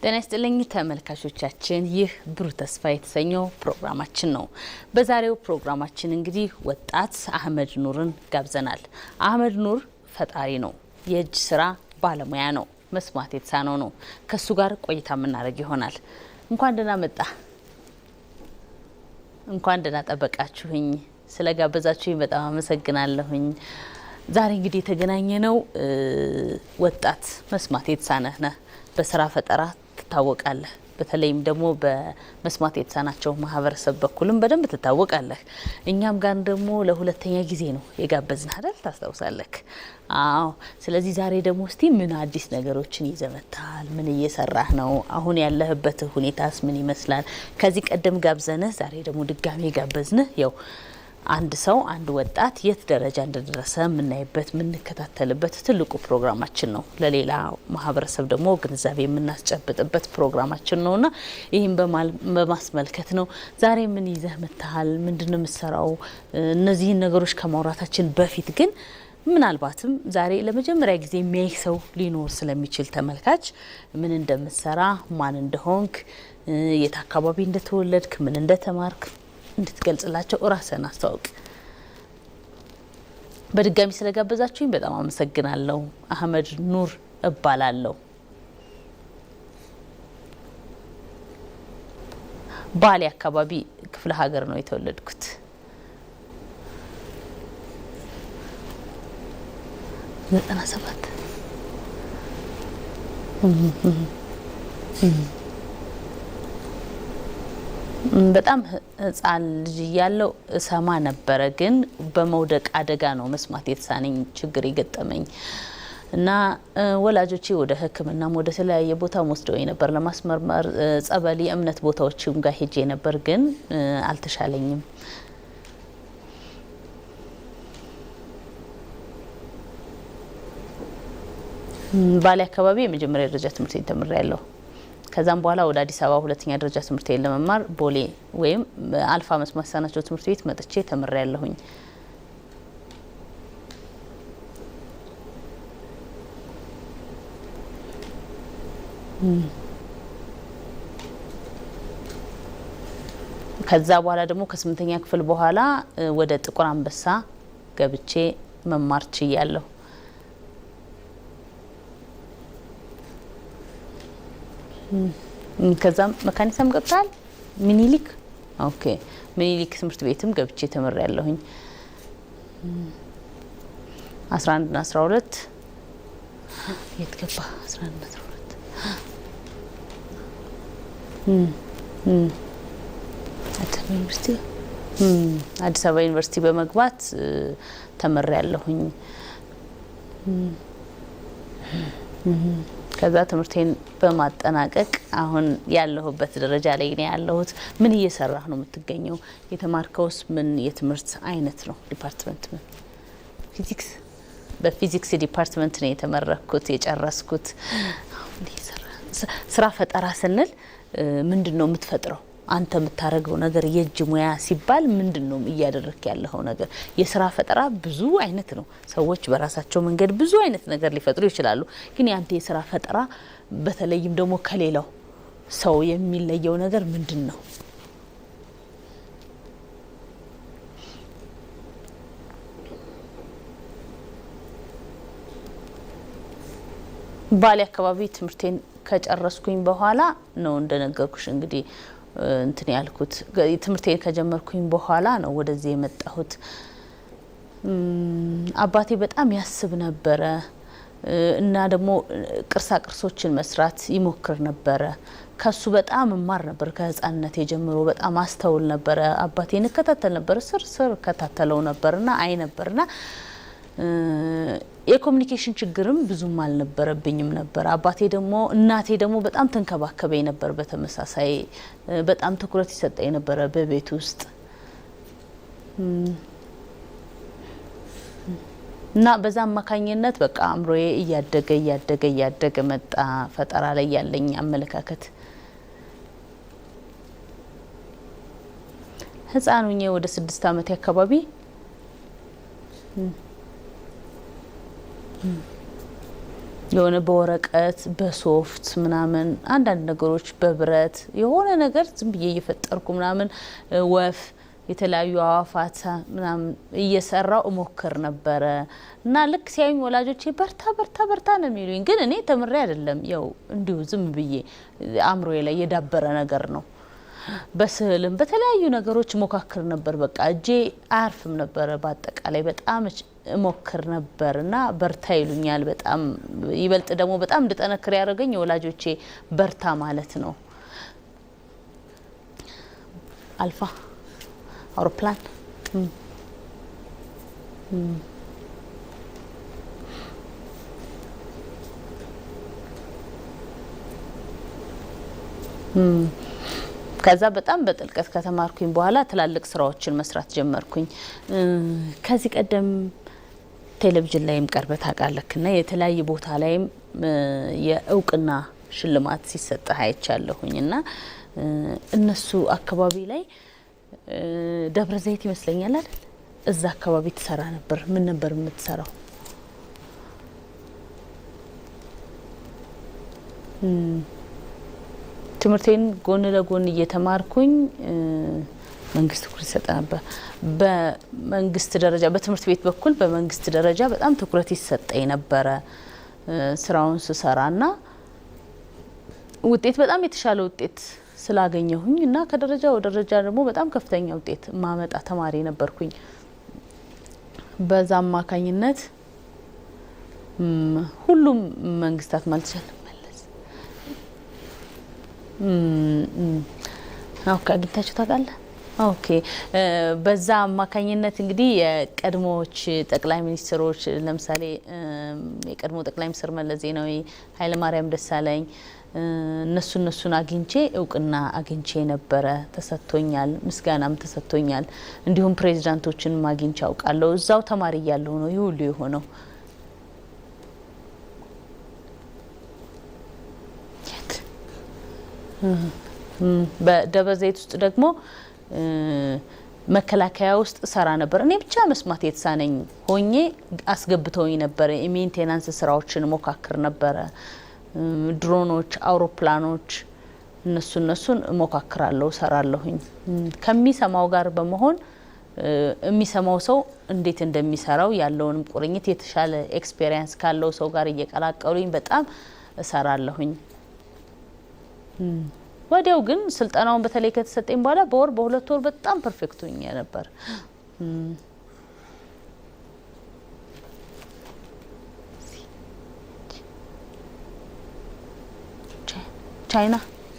ጤና ይስጥልኝ ተመልካቾቻችን፣ ይህ ብሩህ ተስፋ የተሰኘው ፕሮግራማችን ነው። በዛሬው ፕሮግራማችን እንግዲህ ወጣት አህመድ ኑርን ጋብዘናል። አህመድ ኑር ፈጣሪ ነው፣ የእጅ ስራ ባለሙያ ነው፣ መስማት የተሳነው ነው። ከሱ ጋር ቆይታ የምናደርግ ይሆናል። እንኳን ደህና መጣ። እንኳን ደህና ጠበቃችሁኝ። ስለጋበዛችሁኝ በጣም አመሰግናለሁኝ። ዛሬ እንግዲህ የተገናኘ ነው ወጣት መስማት የተሳነህ ነህ። በስራ ፈጠራ ትታወቃለህ። በተለይም ደግሞ በመስማት የተሳናቸው ማህበረሰብ በኩልም በደንብ ትታወቃለህ። እኛም ጋር ደግሞ ለሁለተኛ ጊዜ ነው የጋበዝን አይደል? ታስታውሳለህ? አዎ። ስለዚህ ዛሬ ደግሞ እስቲ ምን አዲስ ነገሮችን ይዘመታል? ምን እየሰራህ ነው? አሁን ያለህበት ሁኔታስ ምን ይመስላል? ከዚህ ቀደም ጋብዘንህ ዛሬ ደግሞ ድጋሜ ጋበዝንህ። ያው አንድ ሰው አንድ ወጣት የት ደረጃ እንደደረሰ የምናይበት የምንከታተልበት ትልቁ ፕሮግራማችን ነው። ለሌላ ማህበረሰብ ደግሞ ግንዛቤ የምናስጨብጥበት ፕሮግራማችን ነውና ይህን በማስመልከት ነው ዛሬ ምን ይዘህ መጥተሃል? ምንድነው የምትሰራው? እነዚህን ነገሮች ከማውራታችን በፊት ግን ምናልባትም ዛሬ ለመጀመሪያ ጊዜ የሚያይ ሰው ሊኖር ስለሚችል ተመልካች ምን እንደምትሰራ፣ ማን እንደሆንክ፣ የት አካባቢ እንደተወለድክ፣ ምን እንደተማርክ እንድትገልጽላቸው ራስህን አስተዋውቅ። በድጋሚ ስለጋበዛችሁኝ በጣም አመሰግናለሁ። አህመድ ኑር እባላለሁ። ባሌ አካባቢ ክፍለ ሀገር ነው የተወለድኩት። ዘጠና ሰባት በጣም ህፃን ልጅ ያለው ሰማ ነበረ። ግን በመውደቅ አደጋ ነው መስማት የተሳነኝ ችግር የገጠመኝ እና ወላጆቼ ወደ ሕክምናም ወደ ተለያየ ቦታ ወስደውኝ ነበር ለማስመርመር። ጸበል የእምነት ቦታዎችም ጋር ሄጄ ነበር፣ ግን አልተሻለኝም። ባሌ አካባቢ የመጀመሪያ ደረጃ ትምህርቴን ተምሬያለሁ። ከዛም በኋላ ወደ አዲስ አበባ ሁለተኛ ደረጃ ትምህርቴን ለመማር ቦሌ ወይም አልፋ መስማት የተሳናቸው ትምህርት ቤት መጥቼ ተምሬያለሁኝ። ከዛ በኋላ ደግሞ ከስምንተኛ ክፍል በኋላ ወደ ጥቁር አንበሳ ገብቼ መማር ችያለሁ። ከዛም መካኒሳም ገብታል። ሚኒሊክ ኦኬ፣ ሚኒሊክ ትምህርት ቤትም ገብቼ ተመረያለሁኝ። 11 እና 12 የት ገባ? 11 እና 12 አዲስ አበባ ዩኒቨርሲቲ በመግባት ተመረያለሁኝ። ከዛ ትምህርቴን በማጠናቀቅ አሁን ያለሁበት ደረጃ ላይ ነው ያለሁት። ምን እየሰራህ ነው የምትገኘው? የተማርከውስ ምን የትምህርት አይነት ነው? ዲፓርትመንት ምን? ፊዚክስ። በፊዚክስ ዲፓርትመንት ነው የተመረኩት የጨረስኩት። ስራ ፈጠራ ስንል ምንድነው የምትፈጥረው? አንተ የምታረገው ነገር የእጅ ሙያ ሲባል ምንድነው እያደረክ ያለው ነገር? የስራ ፈጠራ ብዙ አይነት ነው። ሰዎች በራሳቸው መንገድ ብዙ አይነት ነገር ሊፈጥሩ ይችላሉ። ግን ያንተ የስራ ፈጠራ በተለይም ደግሞ ከሌላው ሰው የሚለየው ነገር ምንድነው? ባሌ አካባቢ ትምህርቴን ከጨረስኩኝ በኋላ ነው እንደነገርኩሽ እንግዲህ እንትን ያልኩት። ትምህርቴን ከጀመርኩኝ በኋላ ነው ወደዚህ የመጣሁት። አባቴ በጣም ያስብ ነበረ እና ደግሞ ቅርሳ ቅርሶችን መስራት ይሞክር ነበረ። ከሱ በጣም እማር ነበር። ከህፃንነቴ ጀምሮ በጣም አስተውል ነበረ። አባቴን እከታተል ነበር፣ ስር ከታተለው ነበርና አይ ነበርና የኮሙኒኬሽን ችግርም ብዙም አልነበረብኝም ነበር። አባቴ ደግሞ እናቴ ደግሞ በጣም ተንከባከበኝ ነበር። በተመሳሳይ በጣም ትኩረት ይሰጠኝ ነበር በቤት ውስጥ እና በዛ አማካኝነት በቃ አምሮዬ እያደገ መጣ። ፈጠራ ላይ ያለኝ አመለካከት ህፃኑኝ ወደ 6 አመት አካባቢ የሆነ በወረቀት በሶፍት ምናምን አንዳንድ ነገሮች በብረት የሆነ ነገር ዝም ብዬ እየፈጠርኩ ምናምን ወፍ የተለያዩ አዋፋት ምናምን እየሰራው እሞክር ነበረ እና ልክ ሲያዩኝ ወላጆቼ በርታ በርታ በርታ ነው የሚሉኝ። ግን እኔ ተምሬ አይደለም፣ ያው እንዲሁ ዝም ብዬ አእምሮዬ ላይ የዳበረ ነገር ነው። በስዕልም በተለያዩ ነገሮች ሞካክር ነበር። በቃ እጄ አያርፍም ነበረ። በአጠቃላይ በጣም ሞክር ነበር እና በርታ ይሉኛል። በጣም ይበልጥ ደግሞ በጣም እንድጠነክር ያደረገኝ የወላጆቼ በርታ ማለት ነው። አልፋ አውሮፕላን ከዛ በጣም በጥልቀት ከተማርኩኝ በኋላ ትላልቅ ስራዎችን መስራት ጀመርኩኝ። ከዚህ ቀደም ቴሌቪዥን ላይም ቀርበህ ታውቃለህና የተለያየ ቦታ ላይም የእውቅና ሽልማት ሲሰጥ አይቻለሁኝና እነሱ አካባቢ ላይ ደብረ ዘይት ይመስለኛል አይደል? እዛ አካባቢ ትሰራ ነበር። ምን ነበር የምትሰራው? ትምህርቴን ጎን ለጎን እየተማርኩኝ መንግስት ትኩረት ይሰጥ ነበር። በመንግስት ደረጃ በትምህርት ቤት በኩል በመንግስት ደረጃ በጣም ትኩረት ይሰጠኝ ነበረ ስራውን ስሰራና ውጤት በጣም የተሻለ ውጤት ስላገኘሁኝ እና ከደረጃ ወደ ደረጃ ደግሞ በጣም ከፍተኛ ውጤት ማመጣ ተማሪ ነበርኩኝ። በዛ አማካኝነት ሁሉም መንግስታት ማለት ይችላል ኦኬ አግኝታችሁ ታውቃለህ? ኦኬ በዛ አማካኝነት እንግዲህ የቀድሞዎች ጠቅላይ ሚኒስትሮች ለምሳሌ የቀድሞ ጠቅላይ ሚኒስትር መለስ ዜናዊ፣ ኃይለ ማርያም ደሳለኝ እነሱን አግኝቼ እውቅና አግኝቼ ነበረ። ተሰጥቶኛል፣ ምስጋናም ተሰጥቶኛል። እንዲሁም ፕሬዚዳንቶችን አግኝቼ አውቃለሁ። እዛው ተማሪ እያለሁ ነው ይህ ሁሉ የሆነው። በደብረ ዘይት ውስጥ ደግሞ መከላከያ ውስጥ ሰራ ነበር። እኔ ብቻ መስማት የተሳነኝ ሆኜ አስገብተውኝ ነበር። የሜንቴናንስ ስራዎችን ሞካክር ነበረ። ድሮኖች፣ አውሮፕላኖች እነሱን ሞካክራለሁ፣ ሰራለሁኝ። ከሚሰማው ጋር በመሆን የሚሰማው ሰው እንዴት እንደሚሰራው ያለውንም ቁርኝት የተሻለ ኤክስፔሪየንስ ካለው ሰው ጋር እየቀላቀሉኝ በጣም እሰራለሁኝ። ወዲያው ግን ስልጠናውን በተለይ ከተሰጠኝ በኋላ በወር በሁለት ወር በጣም ፐርፌክት ሆኜ ነበር።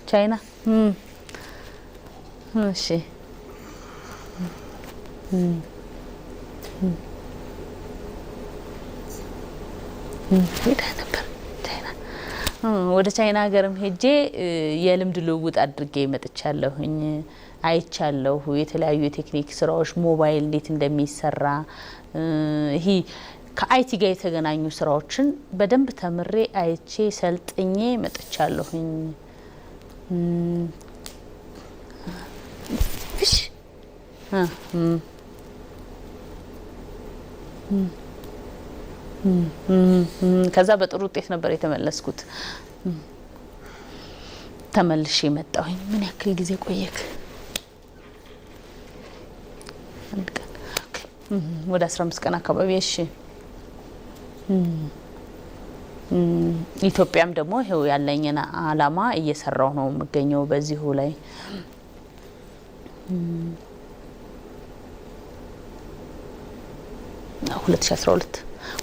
ቻይና እሺ ሄዳ ነበር ወደ ቻይና ሀገርም ሄጄ የልምድ ልውውጥ አድርጌ መጥቻለሁኝ። አይቻለሁ የተለያዩ የቴክኒክ ስራዎች፣ ሞባይል እንዴት እንደሚሰራ ይሄ ከአይቲ ጋር የተገናኙ ስራዎችን በደንብ ተምሬ አይቼ ሰልጥኜ መጥቻለሁኝ። እሺ ከዛ በጥሩ ውጤት ነበር የተመለስኩት። ተመልሼ መጣሁኝ። ምን ያክል ጊዜ ቆየክ? አንድ ቀን ወደ 15 ቀን አካባቢ። እሺ ኢትዮጵያም ደግሞ ይሄው ያለኝን አላማ እየሰራው ነው የምገኘው በዚሁ ላይ።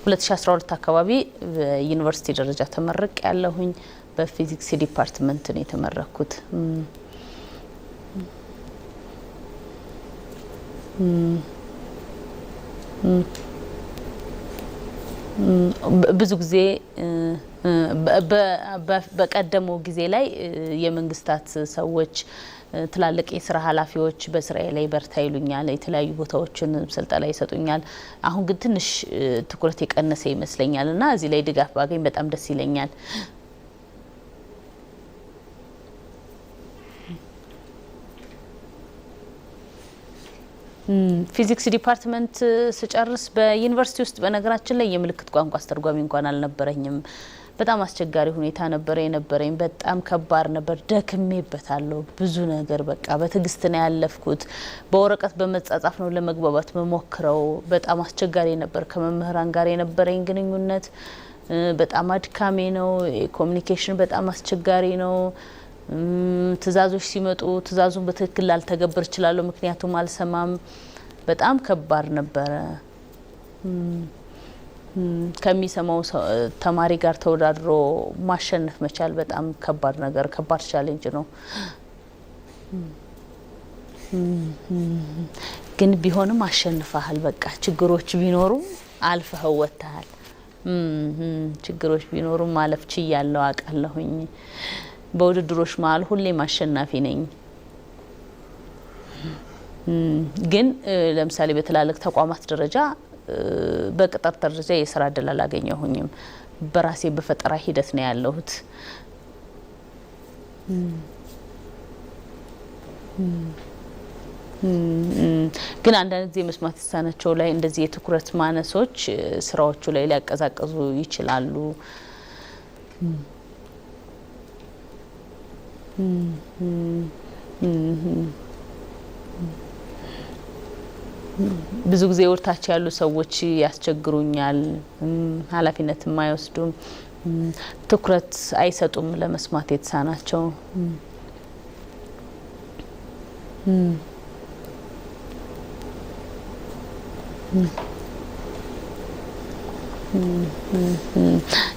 2012 አካባቢ በዩኒቨርሲቲ ደረጃ ተመረቅ ያለሁኝ። በፊዚክስ ዲፓርትመንት ነው የተመረኩት። ብዙ ጊዜ በቀደመው ጊዜ ላይ የመንግስታት ሰዎች ትላልቅ የስራ ኃላፊዎች በስራዬ ላይ በርታ ይሉኛል፣ የተለያዩ ቦታዎችን ስልጠና ይሰጡኛል። አሁን ግን ትንሽ ትኩረት የቀነሰ ይመስለኛል እና እዚህ ላይ ድጋፍ ባገኝ በጣም ደስ ይለኛል። ፊዚክስ ዲፓርትመንት ስጨርስ በዩኒቨርሲቲ ውስጥ በነገራችን ላይ የምልክት ቋንቋ አስተርጓሚ እንኳን አልነበረኝም። በጣም አስቸጋሪ ሁኔታ ነበር የነበረኝ። በጣም ከባድ ነበር። ደክሜበታለሁ ብዙ ነገር በቃ በትግስት ነው ያለፍኩት። በወረቀት በመጻጻፍ ነው ለመግባባት መሞክረው። በጣም አስቸጋሪ ነበር። ከመምህራን ጋር የነበረኝ ግንኙነት በጣም አድካሚ ነው። ኮሚኒኬሽን በጣም አስቸጋሪ ነው። ትዕዛዞች ሲመጡ ትዕዛዙን በትክክል ላልተገብር እችላለሁ፣ ምክንያቱም አልሰማም። በጣም ከባድ ነበረ። ከሚሰማው ተማሪ ጋር ተወዳድሮ ማሸነፍ መቻል በጣም ከባድ ነገር፣ ከባድ ቻሌንጅ ነው። ግን ቢሆንም አሸንፈሃል። በቃ ችግሮች ቢኖሩ አልፈኸው ወጥተሃል። ችግሮች ቢኖሩ ማለፍ ችያለሁ አውቃለሁኝ። በውድድሮች መሀል ሁሌም አሸናፊ ነኝ። ግን ለምሳሌ በትላልቅ ተቋማት ደረጃ በቅጥር ደረጃ የስራ እድል አላገኘሁኝም። በራሴ በፈጠራ ሂደት ነው ያለሁት። ግን አንዳንድ ጊዜ መስማት የተሳናቸው ላይ እንደዚህ የትኩረት ማነሶች ስራዎቹ ላይ ሊያቀዛቅዙ ይችላሉ። ብዙ ጊዜ ወርታች ያሉ ሰዎች ያስቸግሩኛል። ኃላፊነት የማይወስዱም፣ ትኩረት አይሰጡም ለመስማት የተሳናቸው።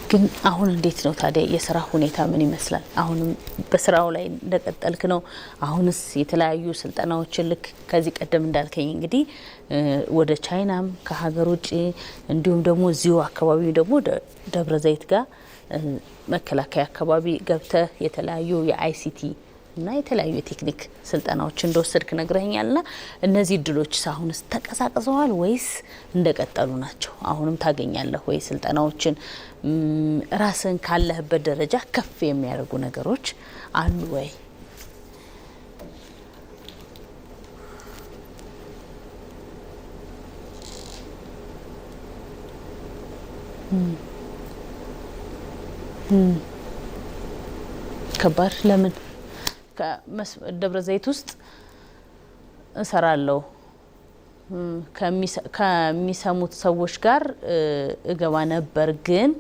ግን አሁን እንዴት ነው ታዲያ የስራ ሁኔታ ምን ይመስላል? አሁንም በስራው ላይ እንደቀጠልክ ነው? አሁንስ የተለያዩ ስልጠናዎችን ልክ ከዚህ ቀደም እንዳልከኝ እንግዲህ ወደ ቻይናም ከሀገር ውጭ እንዲሁም ደግሞ እዚሁ አካባቢ ደግሞ ደብረ ዘይት ጋር መከላከያ አካባቢ ገብተህ የተለያዩ የአይሲቲ እና የተለያዩ የቴክኒክ ስልጠናዎች እንደወሰድክ ነግረኸኛልና እነዚህ እድሎች አሁንስ ተቀሳቅሰዋል ወይስ እንደቀጠሉ ናቸው? አሁንም ታገኛለህ ወይ ስልጠናዎችን? ራስን ካለህበት ደረጃ ከፍ የሚያደርጉ ነገሮች አሉ ወይ? ከባድ ለምን? ደብረ ዘይት ውስጥ እሰራለሁ። ከሚሰሙት ሰዎች ጋር እገባ ነበር። ግን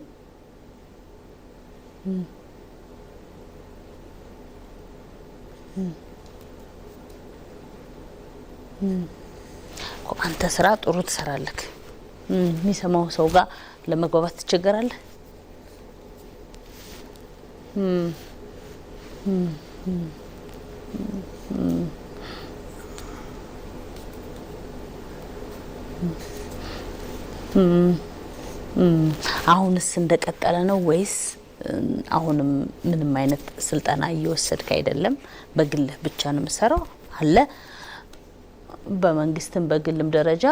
አንተ ስራ ጥሩ ትሰራለህ። የሚሰማው ሰው ጋር ለመግባባት ትቸገራለህ። አሁንስ እንደቀጠለ ነው ወይስ አሁንም ምንም አይነት ስልጠና እየወሰድክ አይደለም? በግልህ ብቻ ነው የምሰራው አለ? በመንግስትም በግልም ደረጃ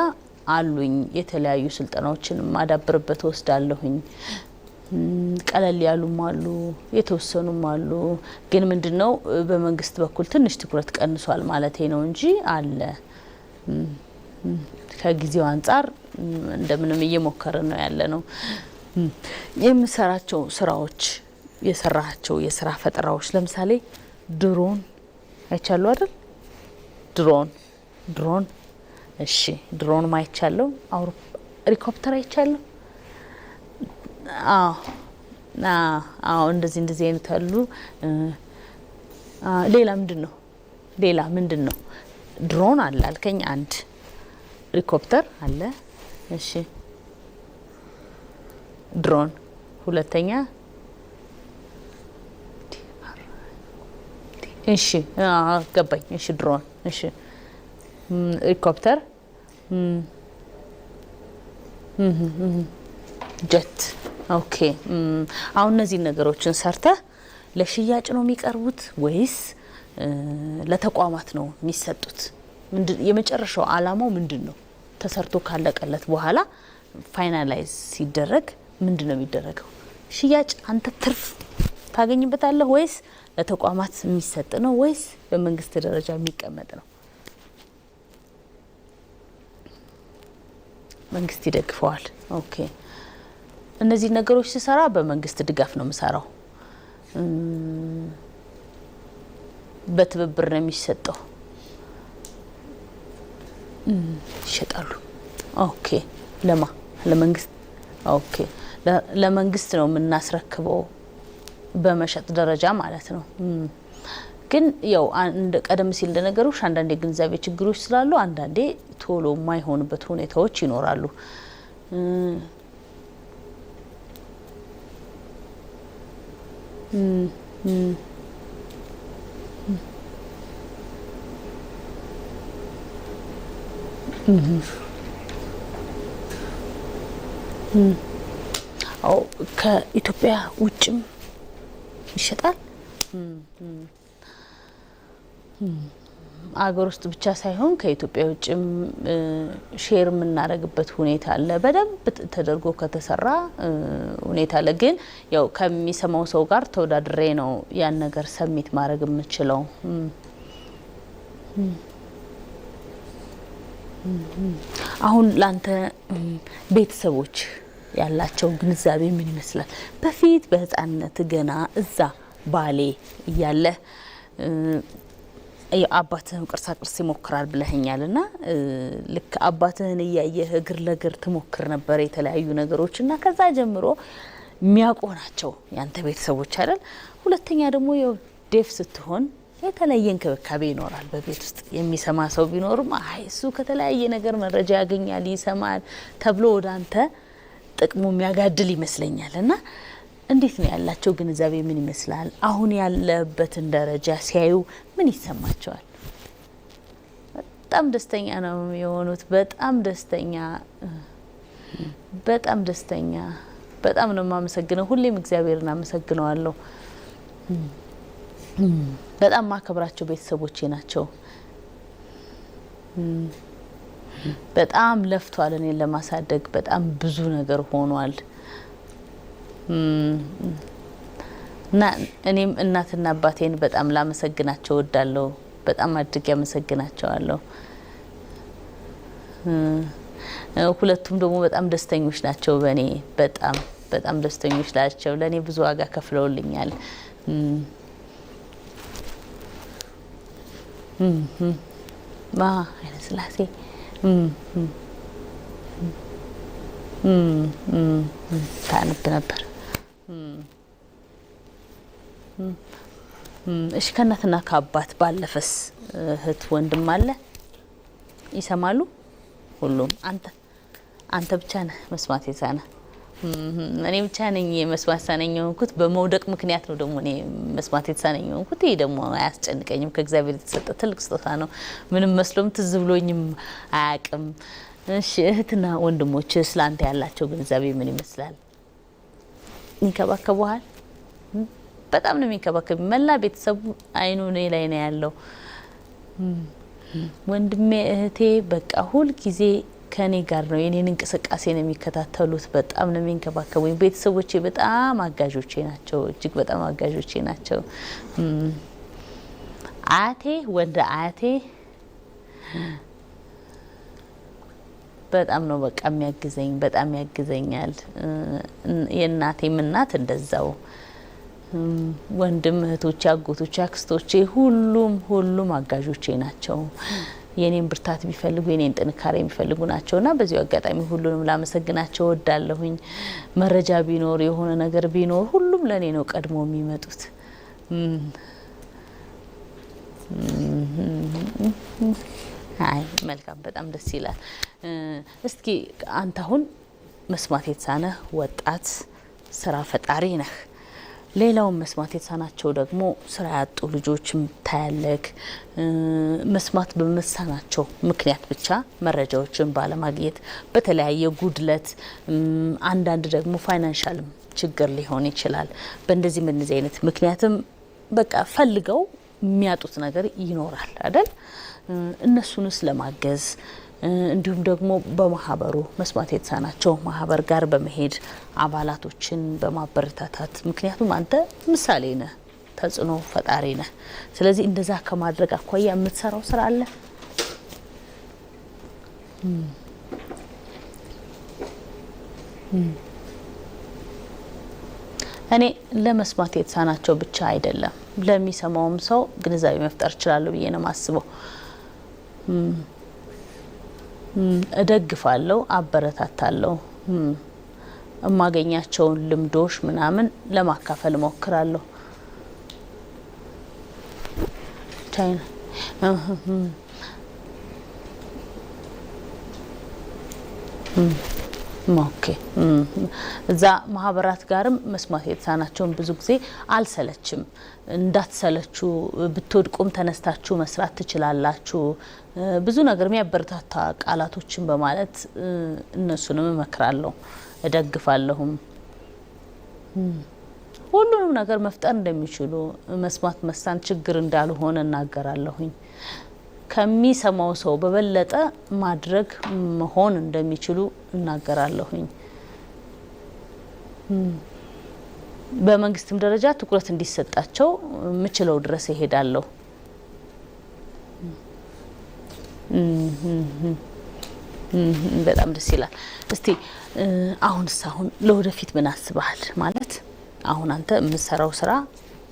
አሉኝ የተለያዩ ስልጠናዎችን ማዳብርበት ወስዳለሁኝ። ቀለል ያሉም አሉ፣ የተወሰኑም አሉ። ግን ምንድነው በመንግስት በኩል ትንሽ ትኩረት ቀንሷል ማለቴ ነው እንጂ አለ። ከጊዜው አንጻር እንደምንም እየሞከርን ነው ያለ ነው። የምሰራቸው ስራዎች የሰራቸው የስራ ፈጠራዎች ለምሳሌ ድሮን አይቻሉ አይደል? ድሮን እሺ፣ ድሮን ማይቻለው ሄሊኮፕተር አይቻለሁ። አዎ እንደዚህ አይነት አሉ። ሌላ ምንድነው? ድሮን አለ አልከኝ፣ አንድ ሄሊኮፕተር አለ። እሺ፣ ድሮን ሁለተኛ። እሺ፣ ገባኝ። እሺ፣ ድሮን፣ እሺ፣ ሄሊኮፕተር፣ ጀት። ኦኬ። አሁን እነዚህ ነገሮችን ሰርተህ ለሽያጭ ነው የሚቀርቡት ወይስ ለተቋማት ነው የሚሰጡት? የመጨረሻው አላማው ምንድነው? ተሰርቶ ካለቀለት በኋላ ፋይናላይዝ ሲደረግ ምንድነው የሚደረገው? ሽያጭ አንተ ትርፍ ታገኝበታለህ ወይስ ለተቋማት የሚሰጥ ነው ወይስ በመንግስት ደረጃ የሚቀመጥ ነው? መንግስት ይደግፈዋል። ኦኬ። እነዚህ ነገሮች ሲሰራ በመንግስት ድጋፍ ነው የምሰራው። በትብብር ነው የሚሰጠው። ይሸጣሉ። ኦኬ ለመንግስት ኦኬ ለመንግስት ነው የምናስረክበው በመሸጥ ደረጃ ማለት ነው። ግን ያው አንድ ቀደም ሲል እንደነገሩሽ አንዳንዴ ግንዛቤ ችግሮች ስላሉ አንዳንዴ ቶሎ የማይሆንበት ሁኔታዎች ይኖራሉ። ከኢትዮጵያ ውጭም ይሸጣል። አገር ውስጥ ብቻ ሳይሆን ከኢትዮጵያ ውጭም ሼር የምናደርግበት ሁኔታ አለ። በደንብ ተደርጎ ከተሰራ ሁኔታ አለ። ግን ያው ከሚሰማው ሰው ጋር ተወዳድሬ ነው ያን ነገር ሰሚት ማድረግ የምችለው። አሁን ላንተ ቤተሰቦች ያላቸው ግንዛቤ ምን ይመስላል? በፊት በህፃንነት ገና እዛ ባሌ እያለ አባትህም ቅርሳ ቅርስ ይሞክራል ብለኸኛልና ልክ አባትህን እያየህ እግር ለእግር ትሞክር ነበር የተለያዩ ነገሮችና ከዛ ጀምሮ የሚያውቁ ናቸው ያንተ ቤተሰቦች አይደል? ሁለተኛ ደግሞ ያው ዴፍ ስትሆን የተለየ እንክብካቤ ይኖራል በቤት ውስጥ። የሚሰማ ሰው ቢኖርም አይ እሱ ከተለያየ ነገር መረጃ ያገኛል ይሰማል ተብሎ ወደ አንተ ጥቅሙ የሚያጋድል ይመስለኛልና እንዴት ነው ያላቸው ግንዛቤ ምን ይመስላል? አሁን ያለበትን ደረጃ ሲያዩ ምን ይሰማቸዋል? በጣም ደስተኛ ነው የሆኑት። በጣም ደስተኛ በጣም ነው የማመሰግነው። ሁሌም እግዚአብሔርን አመሰግነዋለሁ። በጣም ማከብራቸው ቤተሰቦቼ ናቸው። በጣም ለፍቷል እኔን ለማሳደግ በጣም ብዙ ነገር ሆኗል። እና እኔም እናትና አባቴን በጣም ላመሰግናቸው እወዳለሁ። በጣም አድርጌ አመሰግናቸዋለሁ። ሁለቱም ደግሞ በጣም ደስተኞች ናቸው በእኔ በጣም ደስተኞች ናቸው። ለእኔ ብዙ ዋጋ ከፍለውልኛል። ኃይለ ሥላሴ ታነብ ነበር። እሺ ከእናትና ከአባት ባለፈስ እህት ወንድም አለ? ይሰማሉ? ሁሉም አንተ ብቻ ነህ መስማት የተሳነህ? እኔ ብቻ ነኝ መስማት የተሳነኝ የሆንኩት። በመውደቅ ምክንያት ነው ደግሞ እኔ መስማት የተሳነኝ የሆንኩት። ይሄ ደግሞ አያስጨንቀኝም። ከእግዚአብሔር የተሰጠ ትልቅ ስጦታ ነው። ምንም መስሎም ትዝ ብሎኝም አያውቅም። እሺ እህትና ወንድሞች ስላንተ ያላቸው ግንዛቤ ምን ይመስላል? ይንከባከቡሃል? በጣም ነው የሚንከባከቡ። መላ ቤተሰቡ አይኑ እኔ ላይ ነው ያለው። ወንድሜ እህቴ በቃ ሁል ጊዜ ከኔ ጋር ነው። የኔን እንቅስቃሴ ነው የሚከታተሉት። በጣም ነው የሚንከባከቡኝ። ቤተሰቦቼ በጣም አጋዦቼ ናቸው። እጅግ በጣም አጋዦቼ ናቸው። አያቴ ወንድ አያቴ በጣም ነው በቃ የሚያግዘኝ። በጣም ያግዘኛል። የእናቴም እናት እንደዛው። ወንድም እህቶቼ፣ አጎቶቼ፣ አክስቶቼ ሁሉም አጋዦቼ ናቸው። የኔን ብርታት ቢፈልጉ የኔን ጥንካሬ የሚፈልጉ ናቸውና በዚሁ አጋጣሚ ሁሉንም ላመሰግናቸው እወዳለሁኝ። መረጃ ቢኖር የሆነ ነገር ቢኖር ሁሉም ለኔ ነው ቀድሞ የሚመጡት። አይ መልካም፣ በጣም ደስ ይላል። እስኪ አንተ አሁን መስማት የተሳነህ ወጣት ስራ ፈጣሪ ነህ። ሌላውን መስማት የተሳናቸው ደግሞ ስራ ያጡ ልጆችም ታያለክ። መስማት በመሳናቸው ምክንያት ብቻ መረጃዎችን ባለማግኘት በተለያየ ጉድለት፣ አንዳንድ ደግሞ ፋይናንሻል ችግር ሊሆን ይችላል። በእንደዚህ አይነት ምክንያትም በቃ ፈልገው የሚያጡት ነገር ይኖራል አይደል? እነሱንስ ለማገዝ እንዲሁም ደግሞ በማህበሩ መስማት የተሳናቸው ማህበር ጋር በመሄድ አባላቶችን በማበረታታት፣ ምክንያቱም አንተ ምሳሌ ነህ፣ ተጽዕኖ ፈጣሪ ነህ። ስለዚህ እንደዛ ከማድረግ አኳያ የምትሰራው ስራ አለ? እኔ ለመስማት የተሳናቸው ብቻ አይደለም ለሚሰማውም ሰው ግንዛቤ መፍጠር እችላለሁ ብዬ ነው ማስበው። እደግፋለሁ፣ አበረታታለሁ። እማገኛቸውን ልምዶች ምናምን ለማካፈል ሞክራለሁ። ቻይና ኦኬ እዛ ማህበራት ጋርም መስማት የተሳናቸውን ብዙ ጊዜ አልሰለችም። እንዳትሰለቹ ብትወድቁም ተነስታችሁ መስራት ትችላላችሁ፣ ብዙ ነገር የሚያበረታታ ቃላቶችን በማለት እነሱንም እመክራለሁ፣ እደግፋለሁም። ሁሉንም ነገር መፍጠር እንደሚችሉ መስማት መሳን ችግር እንዳልሆነ እናገራለሁኝ። ከሚሰማው ሰው በበለጠ ማድረግ መሆን እንደሚችሉ እናገራለሁኝ። በመንግስትም ደረጃ ትኩረት እንዲሰጣቸው ምችለው ድረስ ይሄዳለሁ። በጣም ደስ ይላል። እስቲ አሁን ለወደፊት ምን አስበሃል? ማለት አሁን አንተ የምትሰራው ስራ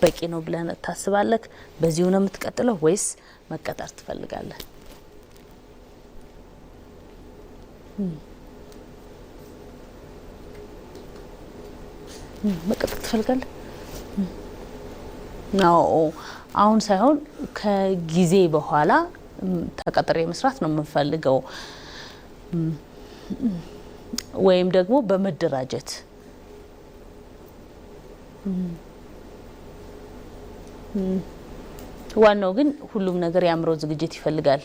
በቂ ነው ብለህ ታስባለህ? በዚሁ ነው የምትቀጥለው ወይስ መቀጠር ትፈልጋለህ? መቀጠር ትፈልጋለህ? ነው አሁን ሳይሆን ከጊዜ በኋላ ተቀጥሬ መስራት ነው የምፈልገው፣ ወይም ደግሞ በመደራጀት ዋናው ግን ሁሉም ነገር የአእምሮ ዝግጅት ይፈልጋል።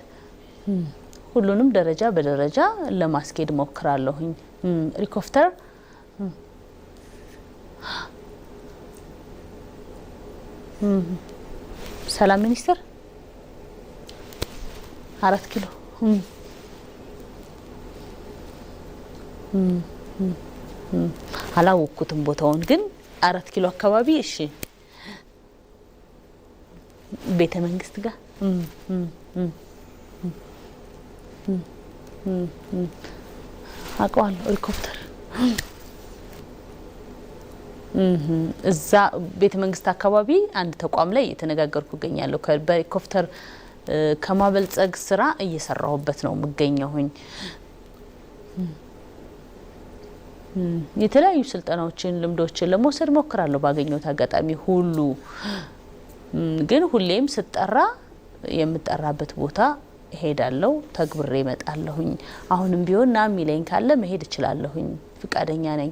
ሁሉንም ደረጃ በደረጃ ለማስኬድ ሞክራለሁኝ። ሪኮፍተር ሰላም ሚኒስቴር 4 ኪሎ አላወኩትም ቦታውን ግን 4 ኪሎ አካባቢ። እሺ ቤተ መንግስት ጋር አውቀዋለሁ። ሪኮፕተር እዛ ቤተ መንግስት አካባቢ አንድ ተቋም ላይ የተነጋገርኩ እገኛለሁ። በሪኮፕተር ከማበልጸግ ስራ እየሰራሁበት ነው የምገኘውኝ። የተለያዩ ስልጠናዎችን ልምዶችን ለመውሰድ ሞክራለሁ ባገኘሁት አጋጣሚ ሁሉ። ግን ሁሌም ስጠራ የምጠራበት ቦታ ሄዳለሁ፣ ተግብሬ እመጣለሁኝ። አሁንም ቢሆን ና ሚለኝ ካለ መሄድ እችላለሁኝ፣ ፍቃደኛ ነኝ።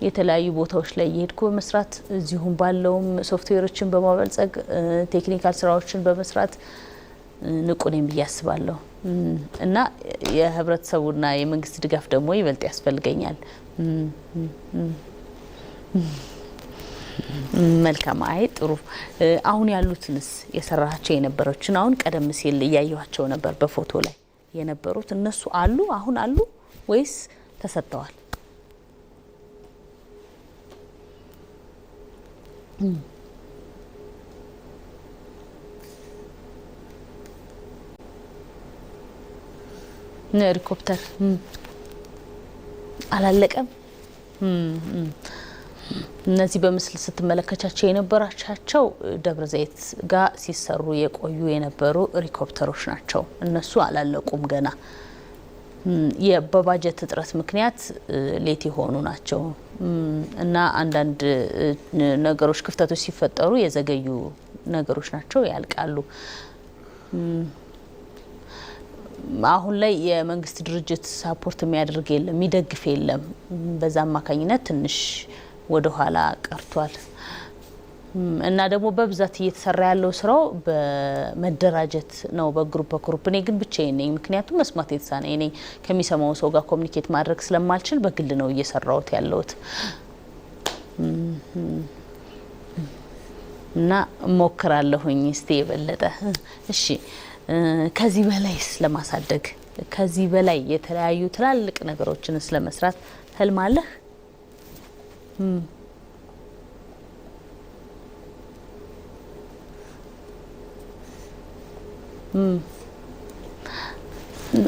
የተለያዩ ቦታዎች ላይ የሄድኩ በመስራት እዚሁም ባለውም ሶፍትዌሮችን በማበልጸግ ቴክኒካል ስራዎችን በመስራት ንቁ ነኝ ብዬ አስባለሁ። እና የህብረተሰቡና የመንግስት ድጋፍ ደግሞ ይበልጥ ያስፈልገኛል። መልካም። አይ ጥሩ። አሁን ያሉትንስ የሰራቸው የነበረችን አሁን ቀደም ሲል እያየኋቸው ነበር በፎቶ ላይ የነበሩት እነሱ አሉ አሁን አሉ ወይስ ተሰጥተዋል? ሄሊኮፕተር አላለቀም። እነዚህ በምስል ስትመለከቻቸው የነበራቻቸው ደብረ ዘይት ጋር ሲሰሩ የቆዩ የነበሩ ሄሊኮፕተሮች ናቸው። እነሱ አላለቁም ገና። በባጀት እጥረት ምክንያት ሌት የሆኑ ናቸው እና አንዳንድ ነገሮች ክፍተቶች ሲፈጠሩ የዘገዩ ነገሮች ናቸው፣ ያልቃሉ። አሁን ላይ የመንግስት ድርጅት ሳፖርት የሚያደርግ የለም፣ የሚደግፍ የለም። በዛ አማካኝነት ትንሽ ወደ ኋላ ቀርቷል እና ደግሞ በብዛት እየተሰራ ያለው ስራው በመደራጀት ነው፣ በግሩፕ። እኔ ግን ብቻዬን ነኝ፣ ምክንያቱም መስማት የተሳነኝ ነኝ። ከሚሰማው ሰው ጋር ኮሚኒኬት ማድረግ ስለማልችል በግል ነው እየሰራሁት ያለሁት እና ሞክራለሁኝ እስቲ የበለጠ። እሺ ከዚህ በላይስ ለማሳደግ ከዚህ በላይ የተለያዩ ትላልቅ ነገሮችን ስለመስራት ህልም አለህ?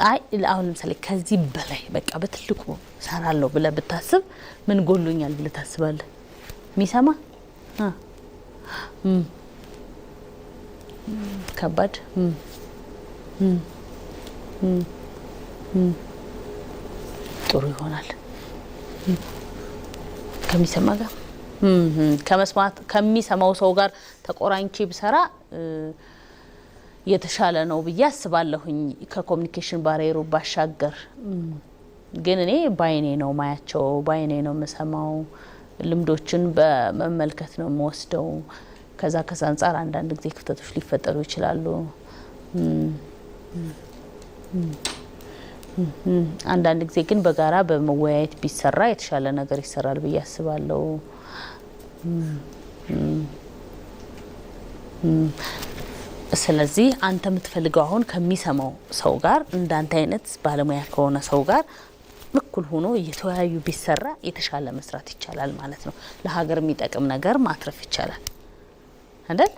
አይ አሁን ለምሳሌ ከዚህ በላይ በቃ በትልቁ ሰራለሁ ብለህ ብታስብ ምን ጎሎኛል ብለህ ታስባለህ? የሚሰማ ከባድ ጥሩ ይሆናል ከሚሰማ ጋር ከመስማት ከሚሰማው ሰው ጋር ተቆራኝቼ ብሰራ የተሻለ ነው ብዬ አስባለሁኝ ከኮሙኒኬሽን ባሪየሩ ባሻገር ግን እኔ ባይኔ ነው ማያቸው ባይኔ ነው መሰማው ልምዶችን በመመልከት ነው የምወስደው ከዛ አንፃር አንዳንድ ጊዜ ክፍተቶች ሊፈጠሩ ይችላሉ አንዳንድ ጊዜ ግን በጋራ በመወያየት ቢሰራ የተሻለ ነገር ይሰራል ብዬ አስባለሁ ስለዚህ አንተ የምትፈልገው አሁን ከሚሰማው ሰው ጋር እንዳንተ አይነት ባለሙያ ከሆነ ሰው ጋር እኩል ሆኖ እየተወያዩ ቢሰራ የተሻለ መስራት ይቻላል ማለት ነው ለሀገር የሚጠቅም ነገር ማትረፍ ይቻላል አይደል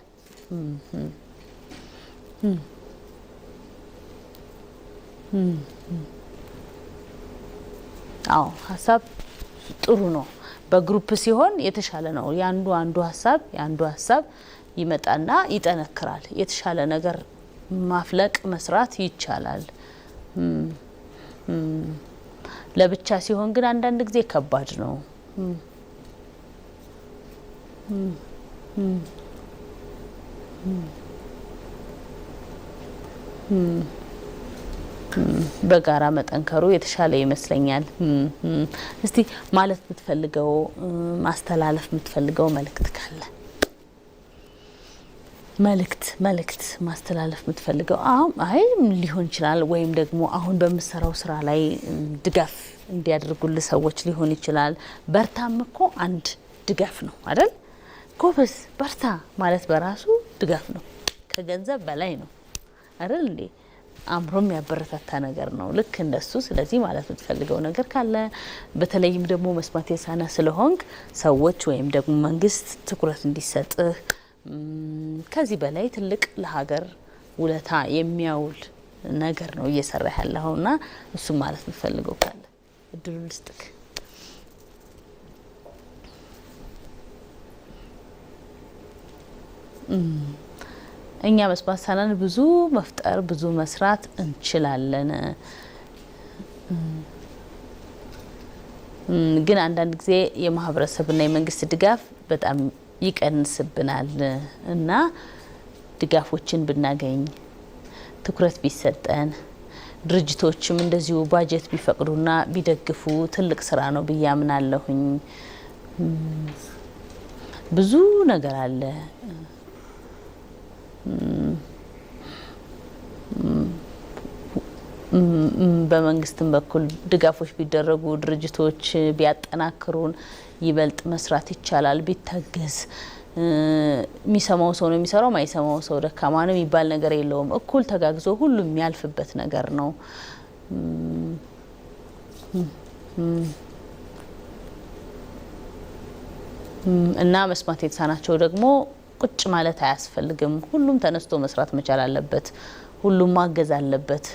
አዎ ሀሳብ ጥሩ ነው በግሩፕ ሲሆን የተሻለ ነው ያንዱ ሀሳብ ይመጣና ይጠነክራል የተሻለ ነገር ማፍለቅ መስራት ይቻላል ለብቻ ሲሆን ግን አንዳንድ ጊዜ ከባድ ነው በጋራ መጠንከሩ የተሻለ ይመስለኛል እስቲ ማለት የምትፈልገው ማስተላለፍ የምትፈልገው መልእክት ካለ መልእክት ማስተላለፍ የምትፈልገው አይ ሊሆን ይችላል ወይም ደግሞ አሁን በመሰራው ስራ ላይ ድጋፍ እንዲያደርጉልህ ሰዎች ሊሆን ይችላል በርታም እኮ አንድ ድጋፍ ነው አይደል ጎበዝ በርታ ማለት በራሱ ድጋፍ ነው ከገንዘብ በላይ ነው አይደል እንዴ አምሮም ያበረታታ ነገር ነው ልክ እንደሱ ስለዚህ ማለት የምትፈልገው ነገር ካለ በተለይም ደግሞ መስማት የተሳነ ስለሆንክ ሰዎች ወይም ደግሞ መንግስት ትኩረት እንዲሰጥህ ከዚህ በላይ ትልቅ ለሀገር ውለታ የሚያውል ነገር ነው እየሰራ ያለውና እሱ ማለት የምትፈልገው ካለ እድሉን ልስጥክ እኛ መስማት የተሳነን ብዙ መፍጠር ብዙ መስራት እንችላለን ግን አንዳንድ ጊዜ የማህበረሰብና የመንግስት ድጋፍ በጣም ይቀንስብናል እና ድጋፎችን ብናገኝ ትኩረት ቢሰጠን ድርጅቶችም እንደዚሁ ባጀት ቢፈቅዱና ቢደግፉ ትልቅ ስራ ነው ብያምናለሁኝ ብዙ ነገር አለ በመንግስትም በኩል ድጋፎች ቢደረጉ ድርጅቶች ቢያጠናክሩን ይበልጥ መስራት ይቻላል ቢታገዝ የሚሰማው ሰው ነው የሚሰራው ማይሰማው ሰው ደካማ ነው የሚባል ነገር የለውም እኩል ተጋግዞ ሁሉም የሚያልፍበት ነገር ነው እና መስማት የተሳናቸው ደግሞ ቁጭ ማለት አያስፈልግም ሁሉም ተነስቶ መስራት መቻል አለበት ሁሉም ማገዝ አለበት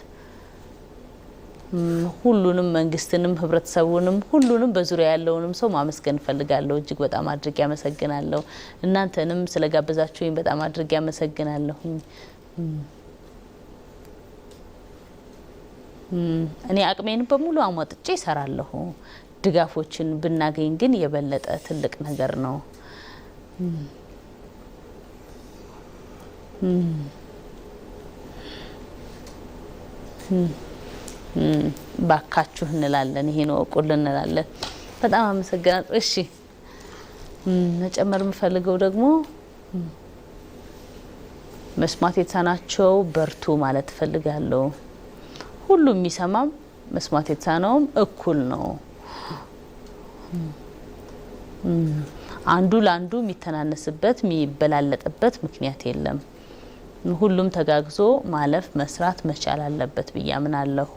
ሁሉንም መንግስትንም ህብረተሰቡንም ሁሉንም በዙሪያ ያለውንም ሰው ማመስገን ፈልጋለሁ እጅግ በጣም አድርጌ አመሰግናለሁ እናንተንም ስለጋበዛችሁኝ በጣም አድርጌ አመሰግናለሁ እኔ አቅሜን በሙሉ አሟጥጬ እሰራለሁ ድጋፎችን ብናገኝ ግን የበለጠ ትልቅ ነገር ነው ባካችሁ እንላለን ይሄ ነው ቁል እንላለን በጣም አመሰግናለሁ እሺ መጨመር የምፈልገው ደግሞ መስማት የተሳናቸው በርቱ ማለት ፈልጋለሁ ሁሉም የሚሰማም መስማት የተሳነውም እኩል ነው አንዱ ለአንዱ የሚተናነስበት የሚበላለጥበት ምክንያት የለም ሁሉም ተጋግዞ ማለፍ መስራት መቻል አለበት ብያምናለሁ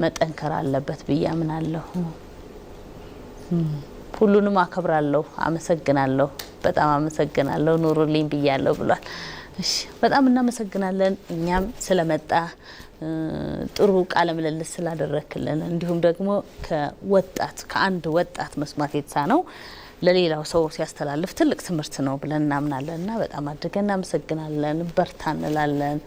መጠንከር አለበት ብያምናለሁ ሁሉንም አከብራለሁ አመሰግናለሁ በጣም አመሰግናለሁ ኑሩልኝ ብያለሁ ብሏል እሺ በጣም እናመሰግናለን እኛም ስለመጣ ጥሩ ቃለ ምልልስ ስላደረክልን እንዲሁም ደግሞ ከአንድ ወጣት መስማት የተሳነው ለሌላው ሰው ሲያስተላልፍ ትልቅ ትምህርት ነው ብለን እናምናለንና በጣም አድርገን እናመሰግናለን። በርታ እንላለን።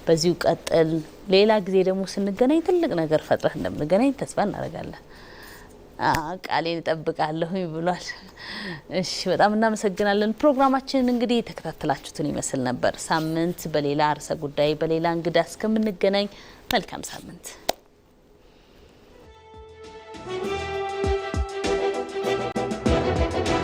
በዚሁ ቀጥል። ሌላ ጊዜ ደግሞ ስንገናኝ ትልቅ ነገር ፈጥረህ እንደምንገናኝ ተስፋ እናደርጋለን። ቃሌን እጠብቃለሁኝ ብሏል። እሺ በጣም እናመሰግናለን። ፕሮግራማችን እንግዲህ ተከታተላችሁትን ይመስል ነበር። ሳምንት በሌላ ርዕሰ ጉዳይ በሌላ እንግዳ እስከምንገናኝ መልካም ሳምንት